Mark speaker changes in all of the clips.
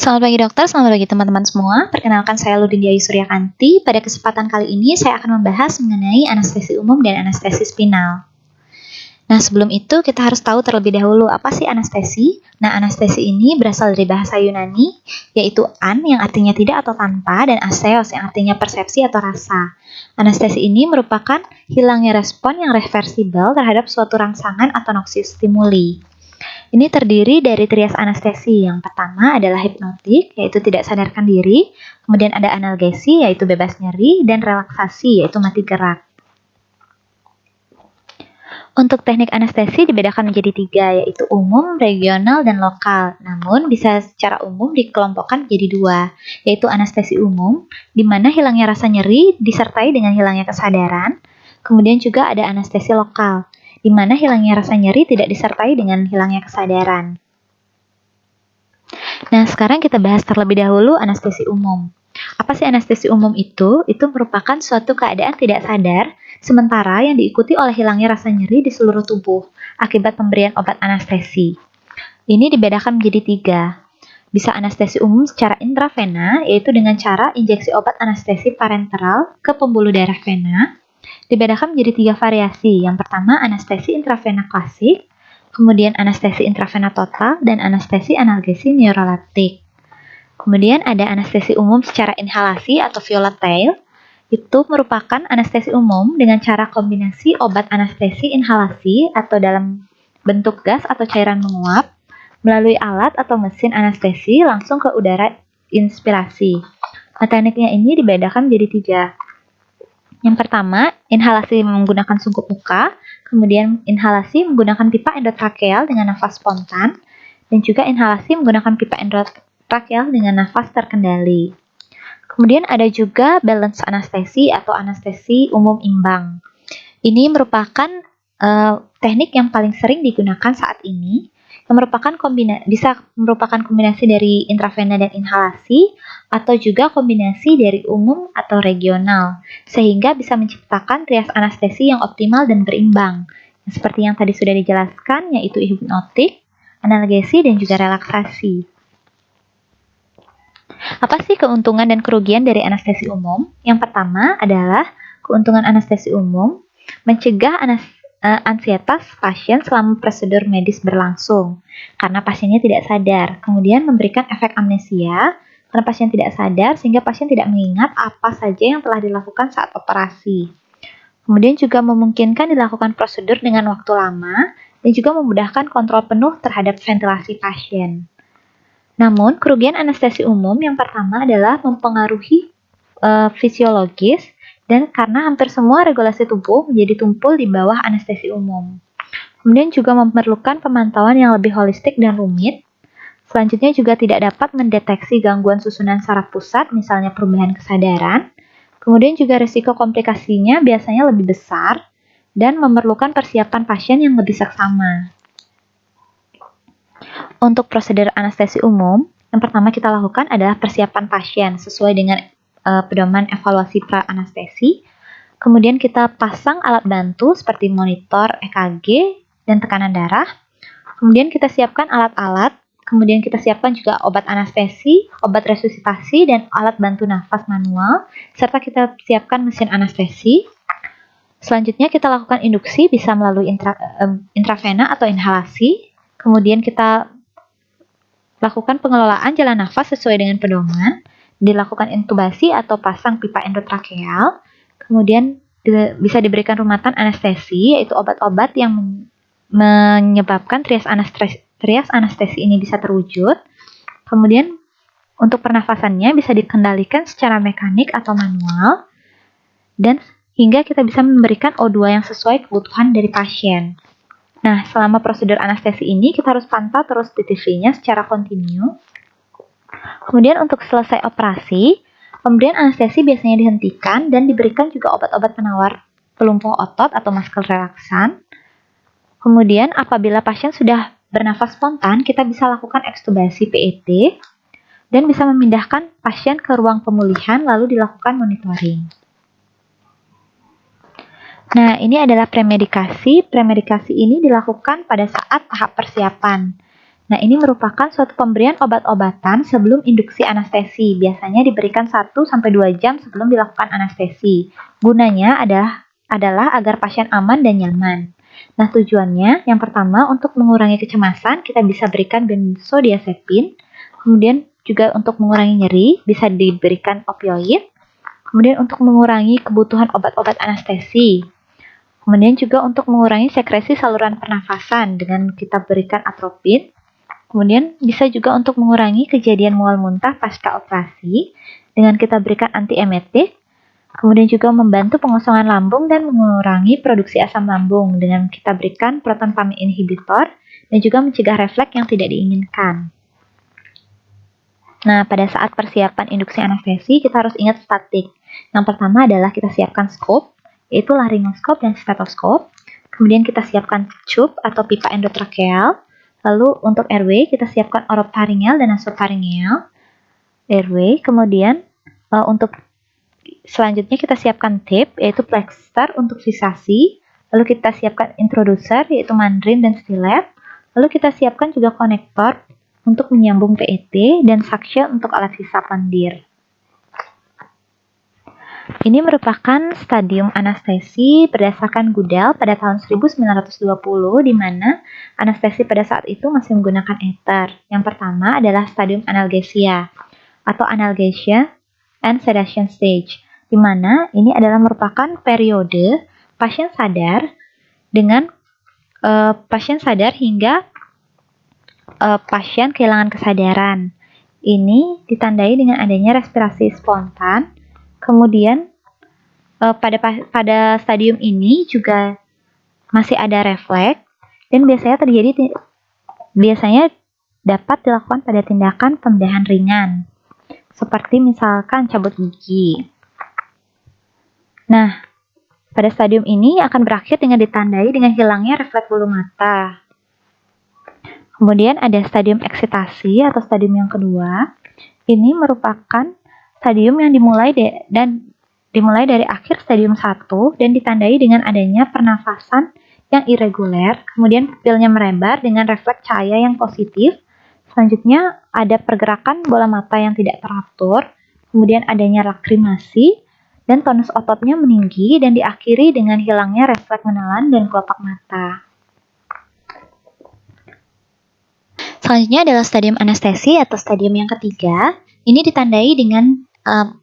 Speaker 1: Selamat pagi dokter, selamat pagi teman-teman semua. Perkenalkan saya Ludindia Suryakanti. Pada kesempatan kali ini saya akan membahas mengenai anestesi umum dan anestesi spinal. Nah, sebelum itu kita harus tahu terlebih dahulu apa sih anestesi. Nah, anestesi ini berasal dari bahasa Yunani, yaitu an yang artinya tidak atau tanpa, dan aseos yang artinya persepsi atau rasa. Anestesi ini merupakan hilangnya respon yang reversibel terhadap suatu rangsangan atau noxious stimuli. Ini terdiri dari trias anestesi. Yang pertama adalah hipnotik, yaitu tidak sadarkan diri. Kemudian ada analgesi, yaitu bebas nyeri. Dan relaksasi, yaitu mati gerak. Untuk teknik anestesi dibedakan menjadi 3, yaitu umum, regional, dan lokal. Namun bisa secara umum dikelompokkan menjadi 2, yaitu anestesi umum, di mana hilangnya rasa nyeri disertai dengan hilangnya kesadaran. Kemudian juga ada anestesi lokal, di mana hilangnya rasa nyeri tidak disertai dengan hilangnya kesadaran. Nah, sekarang kita bahas terlebih dahulu anestesi umum. Apa sih anestesi umum itu? Itu merupakan suatu keadaan tidak sadar, sementara yang diikuti oleh hilangnya rasa nyeri di seluruh tubuh akibat pemberian obat anestesi. Ini dibedakan menjadi 3. Bisa anestesi umum secara intravena, yaitu dengan cara injeksi obat anestesi parenteral ke pembuluh darah vena. Dibedakan menjadi 3 variasi. Yang pertama, anestesi intravena klasik, kemudian anestesi intravena total, dan anestesi analgesi neuroleptik. Kemudian ada anestesi umum secara inhalasi atau volatile. Itu merupakan anestesi umum dengan cara kombinasi obat anestesi inhalasi atau dalam bentuk gas atau cairan menguap melalui alat atau mesin anestesi langsung ke udara inspirasi. Nah, tekniknya ini dibedakan menjadi 3. Yang pertama, inhalasi menggunakan sungkup muka, kemudian inhalasi menggunakan pipa endotrakeal dengan nafas spontan, dan juga inhalasi menggunakan pipa endotrakeal dengan nafas terkendali. Kemudian ada juga balance anestesi atau anestesi umum imbang. Ini merupakan teknik yang paling sering digunakan saat ini, yang bisa merupakan kombinasi dari intravena dan inhalasi, atau juga kombinasi dari umum atau regional, sehingga bisa menciptakan trias anestesi yang optimal dan berimbang. Seperti yang tadi sudah dijelaskan, yaitu hipnotik, analgesi, dan juga relaksasi. Apa sih keuntungan dan kerugian dari anestesi umum? Yang pertama adalah keuntungan anestesi umum, mencegah ansietas pasien selama prosedur medis berlangsung, karena pasiennya tidak sadar. Kemudian memberikan efek amnesia, karena pasien tidak sadar sehingga pasien tidak mengingat apa saja yang telah dilakukan saat operasi. Kemudian juga memungkinkan dilakukan prosedur dengan waktu lama, dan juga memudahkan kontrol penuh terhadap ventilasi pasien. Namun, kerugian anestesi umum yang pertama adalah mempengaruhi fisiologis, dan karena hampir semua regulasi tubuh menjadi tumpul di bawah anestesi umum. Kemudian juga memerlukan pemantauan yang lebih holistik dan rumit. Selanjutnya juga tidak dapat mendeteksi gangguan susunan saraf pusat, misalnya perubahan kesadaran. Kemudian juga risiko komplikasinya biasanya lebih besar dan memerlukan persiapan pasien yang lebih seksama. Untuk prosedur anestesi umum, yang pertama kita lakukan adalah persiapan pasien sesuai dengan pedoman evaluasi pra-anestesi. Kemudian kita pasang alat bantu seperti monitor EKG dan tekanan darah. Kemudian kita siapkan alat-alat. Kemudian kita siapkan juga obat anestesi, obat resusitasi, dan alat bantu nafas manual. Serta kita siapkan mesin anestesi. Selanjutnya kita lakukan induksi bisa melalui intravena atau inhalasi. Kemudian kita lakukan pengelolaan jalan nafas sesuai dengan pedoman. Dilakukan intubasi atau pasang pipa endotrakeal. Kemudian bisa diberikan rumatan anestesi, yaitu obat-obat yang menyebabkan trias anestesi ini bisa terwujud. Kemudian untuk pernafasannya bisa dikendalikan secara mekanik atau manual, dan hingga kita bisa memberikan O2 yang sesuai kebutuhan dari pasien. Nah, selama prosedur anestesi ini kita harus pantau terus DTV-nya secara kontinu. Kemudian untuk selesai operasi, pemberian anestesi biasanya dihentikan dan diberikan juga obat-obat penawar pelumpuh otot atau masker relaksan. Kemudian apabila pasien sudah bernafas spontan, kita bisa lakukan ekstubasi PET dan bisa memindahkan pasien ke ruang pemulihan lalu dilakukan monitoring. Nah, ini adalah premedikasi. Premedikasi ini dilakukan pada saat tahap persiapan. Nah, ini merupakan suatu pemberian obat-obatan sebelum induksi anestesi. Biasanya diberikan 1-2 jam sebelum dilakukan anestesi. Gunanya adalah agar pasien aman dan nyaman. Nah, tujuannya yang pertama untuk mengurangi kecemasan, kita bisa berikan benzodiazepin. Kemudian juga untuk mengurangi nyeri, bisa diberikan opioid. Kemudian untuk mengurangi kebutuhan obat-obat anestesi. Kemudian juga untuk mengurangi sekresi saluran pernafasan dengan kita berikan atropin. Kemudian bisa juga untuk mengurangi kejadian mual muntah pasca operasi dengan kita berikan antiemetik. Kemudian juga membantu pengosongan lambung dan mengurangi produksi asam lambung dengan kita berikan proton pump inhibitor dan juga mencegah refleks yang tidak diinginkan. Nah, pada saat persiapan induksi anestesi, kita harus ingat statik. Yang pertama adalah kita siapkan scope, yaitu laryngoskop dan stetoskop. Kemudian kita siapkan tube atau pipa endotrakeal. Lalu untuk airway, kita siapkan oropharyngeal dan nasopharyngeal airway. Kemudian untuk selanjutnya kita siapkan tape, yaitu plexter untuk visasi. Lalu kita siapkan introducer, yaitu mandrin dan stilet. Lalu kita siapkan juga konektor untuk menyambung PET dan suction untuk alat hisap lendir. Ini merupakan stadium anestesi berdasarkan Goodell pada tahun 1920, di mana anestesi pada saat itu masih menggunakan ether. Yang pertama adalah stadium analgesia atau analgesia and sedation stage, di mana ini adalah merupakan periode pasien sadar hingga pasien kehilangan kesadaran. Ini ditandai dengan adanya respirasi spontan. Kemudian pada stadium ini juga masih ada refleks dan biasanya dapat dilakukan pada tindakan pembedahan ringan seperti misalkan cabut gigi. Nah, pada stadium ini akan berakhir dengan ditandai dengan hilangnya refleks bulu mata. Kemudian ada stadium eksitasi atau stadium yang kedua. Ini merupakan stadium yang dimulai dari akhir stadium 1 dan ditandai dengan adanya pernafasan yang irreguler, kemudian pupilnya melebar dengan refleks cahaya yang positif. Selanjutnya ada pergerakan bola mata yang tidak teratur, kemudian adanya lakrimasi, dan tonus ototnya meninggi dan diakhiri dengan hilangnya refleks menelan dan kelopak mata. Selanjutnya adalah stadium anestesi atau stadium yang ketiga. Ini ditandai dengan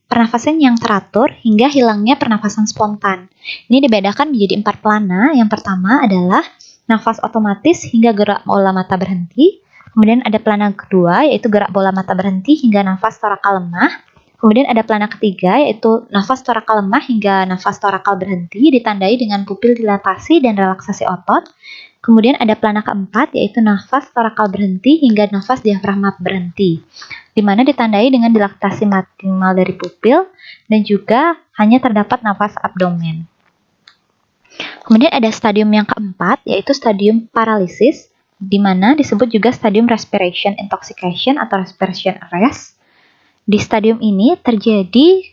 Speaker 1: pernafasan yang teratur hingga hilangnya pernafasan spontan. Ini dibedakan menjadi 4 plana. Yang pertama adalah nafas otomatis hingga gerak bola mata berhenti. Kemudian ada plana kedua, yaitu gerak bola mata berhenti hingga nafas torakal lemah. Kemudian ada plana ketiga, yaitu nafas torakal lemah hingga nafas torakal berhenti, ditandai dengan pupil dilatasi dan relaksasi otot. Kemudian ada plana keempat, yaitu nafas torakal berhenti hingga nafas diafragma berhenti, di mana ditandai dengan dilatasi maksimal dari pupil dan juga hanya terdapat nafas abdomen. Kemudian ada stadium yang keempat, yaitu stadium paralisis, di mana disebut juga stadium respiration intoxication atau respiration arrest. Di stadium ini terjadi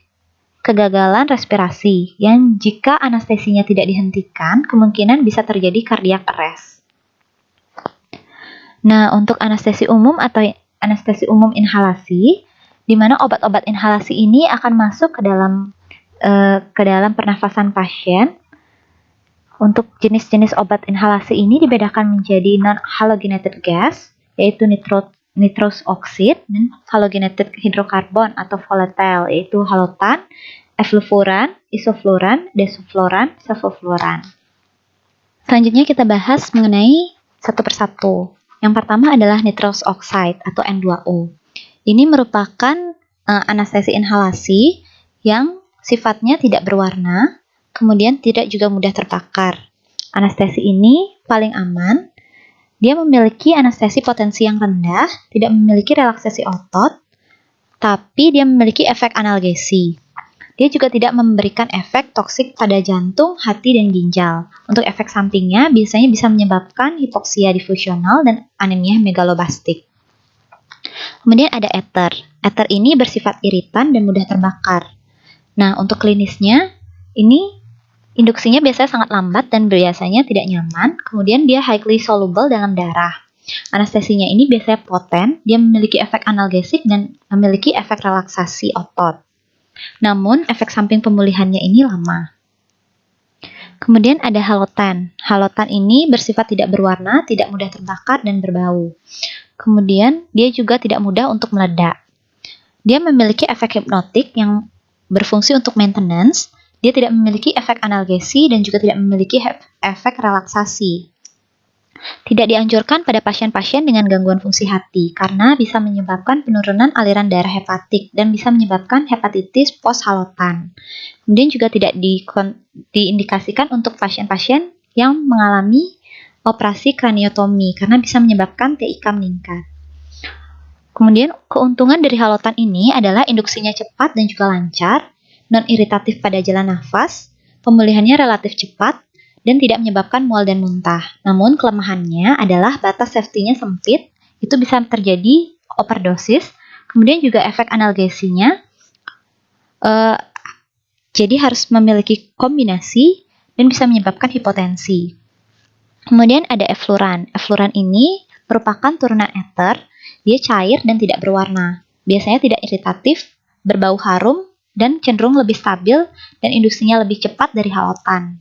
Speaker 1: kegagalan respirasi yang jika anestesinya tidak dihentikan, kemungkinan bisa terjadi cardiac arrest. Nah, untuk anestesi umum atau anestesi umum inhalasi, di mana obat-obat inhalasi ini akan masuk ke dalam pernafasan pasien. Untuk jenis-jenis obat inhalasi ini dibedakan menjadi non-halogenated gas, yaitu nitrous oxide, dan halogenated hidrokarbon atau volatile, yaitu halotan, eflufuran, isofluran, desofluran, sevofluran. Selanjutnya kita bahas mengenai satu persatu. Yang pertama adalah nitrous oxide atau N2O. Ini merupakan anestesi inhalasi yang sifatnya tidak berwarna, kemudian tidak juga mudah terbakar. Anestesi ini paling aman. Dia memiliki anestesi potensi yang rendah, tidak memiliki relaksasi otot, tapi dia memiliki efek analgesi. Dia juga tidak memberikan efek toksik pada jantung, hati, dan ginjal. Untuk efek sampingnya biasanya bisa menyebabkan hipoksia difusional dan anemia megaloblastik. Kemudian ada ether. Ether ini bersifat iritan dan mudah terbakar. Nah, untuk klinisnya, ini induksinya biasanya sangat lambat dan biasanya tidak nyaman, kemudian dia highly soluble dalam darah. Anestesinya ini biasanya poten, dia memiliki efek analgesik dan memiliki efek relaksasi otot. Namun, efek samping pemulihannya ini lama. Kemudian ada halotan. Halotan ini bersifat tidak berwarna, tidak mudah terbakar, dan berbau. Kemudian, dia juga tidak mudah untuk meledak. Dia memiliki efek hipnotik yang berfungsi untuk maintenance. Dia tidak memiliki efek analgesi dan juga tidak memiliki efek relaksasi. Tidak dianjurkan pada pasien-pasien dengan gangguan fungsi hati karena bisa menyebabkan penurunan aliran darah hepatik dan bisa menyebabkan hepatitis post-halotan. Kemudian juga tidak diindikasikan untuk pasien-pasien yang mengalami operasi kraniotomi karena bisa menyebabkan TIK meningkat. Kemudian keuntungan dari halotan ini adalah induksinya cepat dan juga lancar, non-iritatif pada jalan nafas, pemulihannya relatif cepat, dan tidak menyebabkan mual dan muntah. Namun kelemahannya adalah batas safety-nya sempit, itu bisa terjadi overdosis, kemudian juga efek analgesinya, jadi harus memiliki kombinasi dan bisa menyebabkan hipotensi. Kemudian ada efluran. Efluran ini merupakan turunan ether, dia cair dan tidak berwarna. Biasanya tidak iritatif, berbau harum, dan cenderung lebih stabil dan induksinya lebih cepat dari halotan.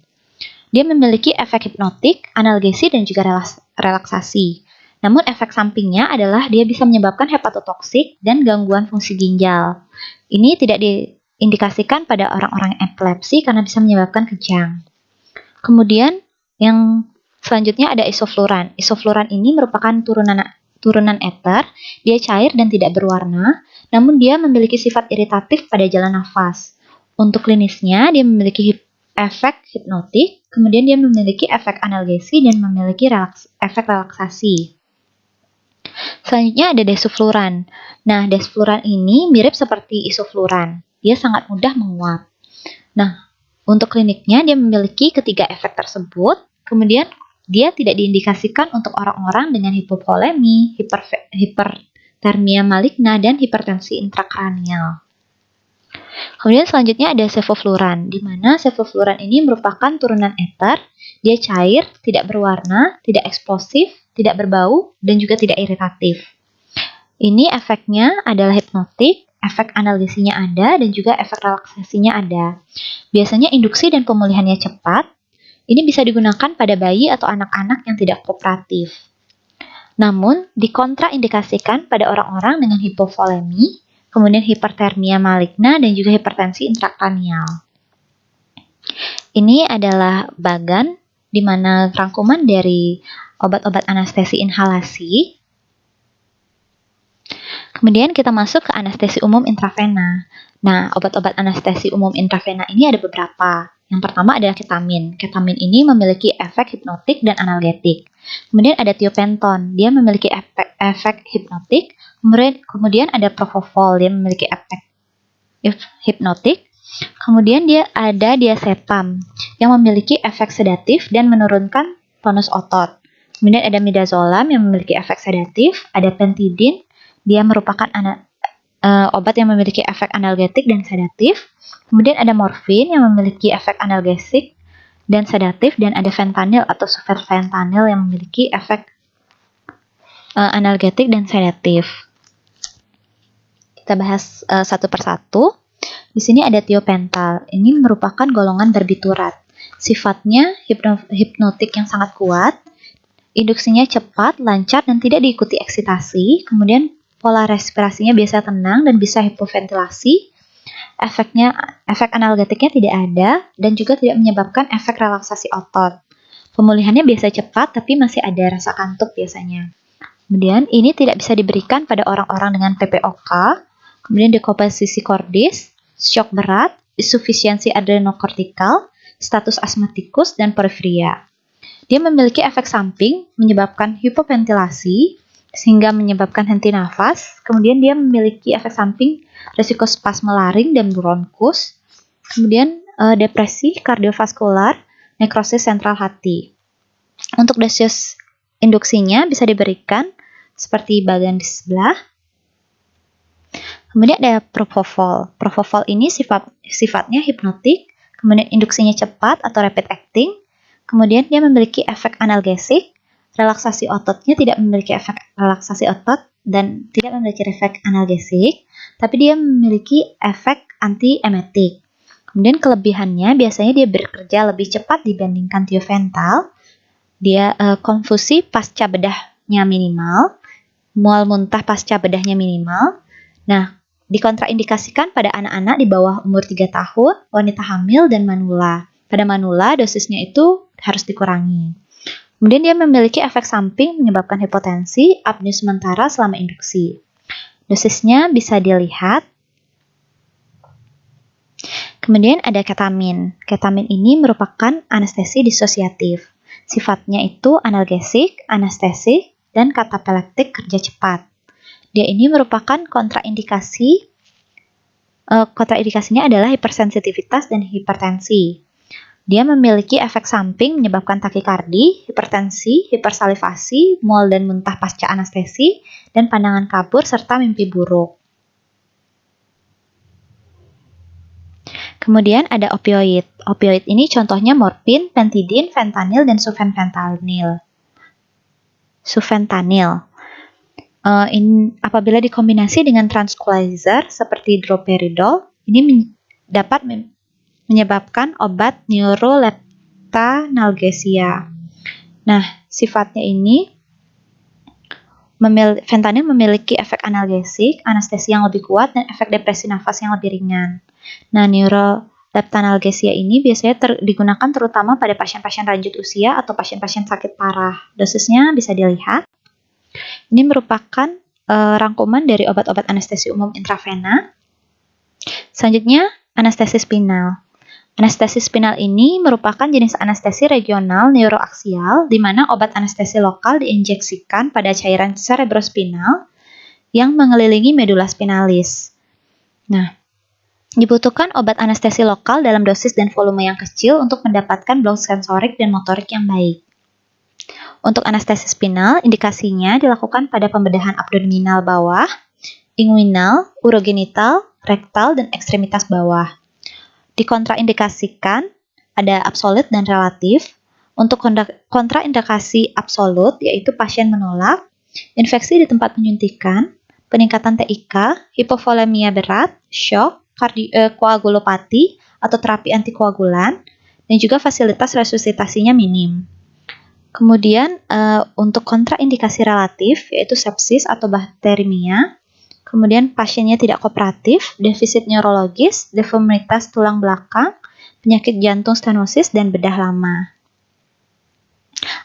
Speaker 1: Dia memiliki efek hipnotik, analgesi, dan juga relaksasi. Namun efek sampingnya adalah dia bisa menyebabkan hepatotoksik dan gangguan fungsi ginjal. Ini tidak diindikasikan pada orang-orang epilepsi karena bisa menyebabkan kejang. Kemudian yang selanjutnya ada isofluran. Isofluran ini merupakan turunan ether, dia cair dan tidak berwarna, namun dia memiliki sifat iritatif pada jalan nafas. Untuk klinisnya, dia memiliki efek hipnotik, kemudian dia memiliki efek analgesi dan memiliki efek relaksasi. Selanjutnya ada desfluran. Nah, desfluran ini mirip seperti isofluran. Dia sangat mudah menguap. Nah, untuk kliniknya dia memiliki ketiga efek tersebut, kemudian dia tidak diindikasikan untuk orang-orang dengan hipovolemi, hipertermia maligna, dan hipertensi intrakranial. Kemudian selanjutnya ada sevofluran, di mana sevofluran ini merupakan turunan ether, dia cair, tidak berwarna, tidak eksplosif, tidak berbau, dan juga tidak iritatif. Ini efeknya adalah hipnotik, efek analgesinya ada, dan juga efek relaksasinya ada. Biasanya induksi dan pemulihannya cepat. Ini bisa digunakan pada bayi atau anak-anak yang tidak kooperatif. Namun, dikontraindikasikan pada orang-orang dengan hipovolemi, kemudian hipertermia maligna, dan juga hipertensi intrakranial. Ini adalah bagan di mana rangkuman dari obat-obat anestesi inhalasi. Kemudian kita masuk ke anestesi umum intravena. Nah, obat-obat anestesi umum intravena ini ada beberapa. Yang pertama adalah ketamin. Ketamin ini memiliki efek hipnotik dan analgetik. Kemudian ada tiopenton, dia memiliki efek hipnotik. Kemudian ada propofol, dia memiliki efek hipnotik. Kemudian dia ada diazetam yang memiliki efek sedatif dan menurunkan tonus otot. Kemudian ada midazolam yang memiliki efek sedatif. Ada pentidin, dia merupakan obat yang memiliki efek analgetik dan sedatif. Kemudian ada morfin yang memiliki efek analgesik dan sedatif, dan ada fentanyl atau sufentanil yang memiliki efek analgetik dan sedatif. Kita bahas satu persatu. Di sini ada tiopental. Ini merupakan golongan barbiturat. Sifatnya hipnotik yang sangat kuat. Induksinya cepat, lancar, dan tidak diikuti eksitasi. Kemudian pola respirasinya biasa tenang dan bisa hipoventilasi. Efek analgetiknya tidak ada dan juga tidak menyebabkan efek relaksasi otot. Pemulihannya biasa cepat tapi masih ada rasa kantuk biasanya. Kemudian ini tidak bisa diberikan pada orang-orang dengan PPOK, kemudian dekomposisi kordis, shock berat, insufisiensi adrenokortikal, status asmatikus, dan porfiria. Dia memiliki efek samping menyebabkan hipoventilasi sehingga menyebabkan henti nafas. Kemudian dia memiliki efek samping risiko spasme laring dan bronkus. Kemudian depresi kardiovaskular, nekrosis sentral hati. Untuk dosis induksinya bisa diberikan seperti bagian di sebelah. Kemudian ada propofol. Propofol ini sifatnya hipnotik, kemudian induksinya cepat atau rapid acting. Kemudian dia memiliki efek analgesik, relaksasi ototnya tidak memiliki efek relaksasi otot dan tidak memiliki efek analgesik, tapi dia memiliki efek anti-emetik. Kemudian kelebihannya biasanya dia bekerja lebih cepat dibandingkan tiopental. Dia konfusi pasca bedahnya minimal, mual muntah pasca bedahnya minimal. Nah, dikontraindikasikan pada anak-anak di bawah umur 3 tahun, wanita hamil, dan manula. Pada manula, dosisnya itu harus dikurangi. Kemudian dia memiliki efek samping menyebabkan hipotensi, apnea sementara selama induksi. Dosisnya bisa dilihat. Kemudian ada ketamin. Ketamin ini merupakan anestesi disosiatif. Sifatnya itu analgesik, anestesik, dan katapelektik kerja cepat. Dia ini merupakan kontraindikasi. Kontraindikasinya adalah hipersensitivitas dan hipertensi. Dia memiliki efek samping menyebabkan takikardi, hipertensi, hipersalivasi, mual dan muntah pasca anestesi, dan pandangan kabur serta mimpi buruk. Kemudian ada opioid. Opioid ini contohnya morfin, pentidin, fentanyl, dan sufentanil. Apabila dikombinasi dengan tranquilizer seperti droperidol, ini dapat menyebabkan obat neuroleptanalgesia. Nah, sifatnya ini fentanyl memiliki efek analgesik, anestesi yang lebih kuat, dan efek depresi nafas yang lebih ringan. Nah, neuroleptanalgesia ini biasanya digunakan terutama pada pasien-pasien lanjut usia atau pasien-pasien sakit parah. Dosisnya bisa dilihat. Ini merupakan rangkuman dari obat-obat anestesi umum intravena. Selanjutnya, anestesi spinal. Anestesi spinal ini merupakan jenis anestesi regional neuroaksial di mana obat anestesi lokal diinjeksikan pada cairan cerebrospinal yang mengelilingi medula spinalis. Nah, dibutuhkan obat anestesi lokal dalam dosis dan volume yang kecil untuk mendapatkan blok sensorik dan motorik yang baik. Untuk anestesi spinal, indikasinya dilakukan pada pembedahan abdominal bawah, inguinal, urogenital, rektal, dan ekstremitas bawah. Dikontraindikasikan ada absolut dan relatif. Untuk kontraindikasi absolut yaitu pasien menolak, infeksi di tempat penyuntikan, peningkatan TIK, hipovolemia berat, shock, koagulopati atau terapi antikoagulan, dan juga fasilitas resusitasinya minim. Kemudian untuk kontraindikasi relatif yaitu sepsis atau bakteremia, kemudian pasiennya tidak kooperatif, defisit neurologis, deformitas tulang belakang, penyakit jantung stenosis, dan bedah lama.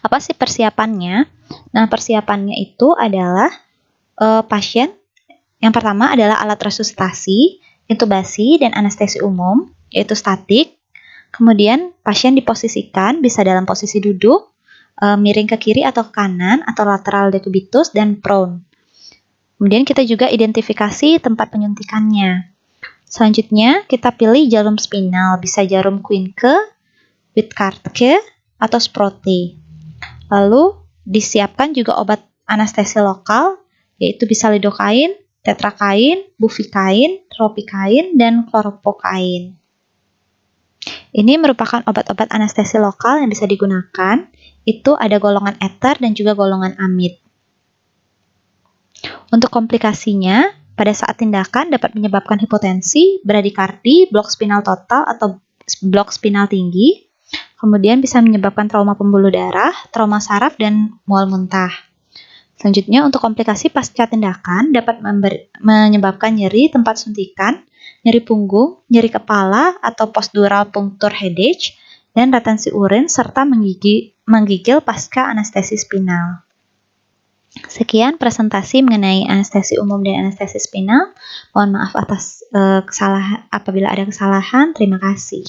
Speaker 1: Apa sih persiapannya? Nah, persiapannya itu adalah pasien yang pertama adalah alat resusitasi, intubasi, dan anestesi umum, yaitu statik. Kemudian pasien diposisikan bisa dalam posisi duduk, miring ke kiri atau ke kanan, atau lateral decubitus, dan prone. Kemudian kita juga identifikasi tempat penyuntikannya. Selanjutnya kita pilih jarum spinal, bisa jarum Quincke, Wittkartke, atau Sprotte. Lalu disiapkan juga obat anestesi lokal, yaitu bisa lidokain, tetrakain, bufikain, tropikain, dan chloropokain. Ini merupakan obat-obat anestesi lokal yang bisa digunakan. Itu ada golongan ether dan juga golongan amid. Untuk komplikasinya, pada saat tindakan dapat menyebabkan hipotensi, bradikardi, blok spinal total atau blok spinal tinggi, kemudian bisa menyebabkan trauma pembuluh darah, trauma saraf, dan mual muntah. Selanjutnya, untuk komplikasi pasca tindakan dapat menyebabkan nyeri tempat suntikan, nyeri punggung, nyeri kepala atau postdural puncture headache, dan retensi urin serta menggigil pasca anestesi spinal. Sekian presentasi mengenai anestesi umum dan anestesi spinal. Mohon maaf atas apabila ada kesalahan. Terima kasih.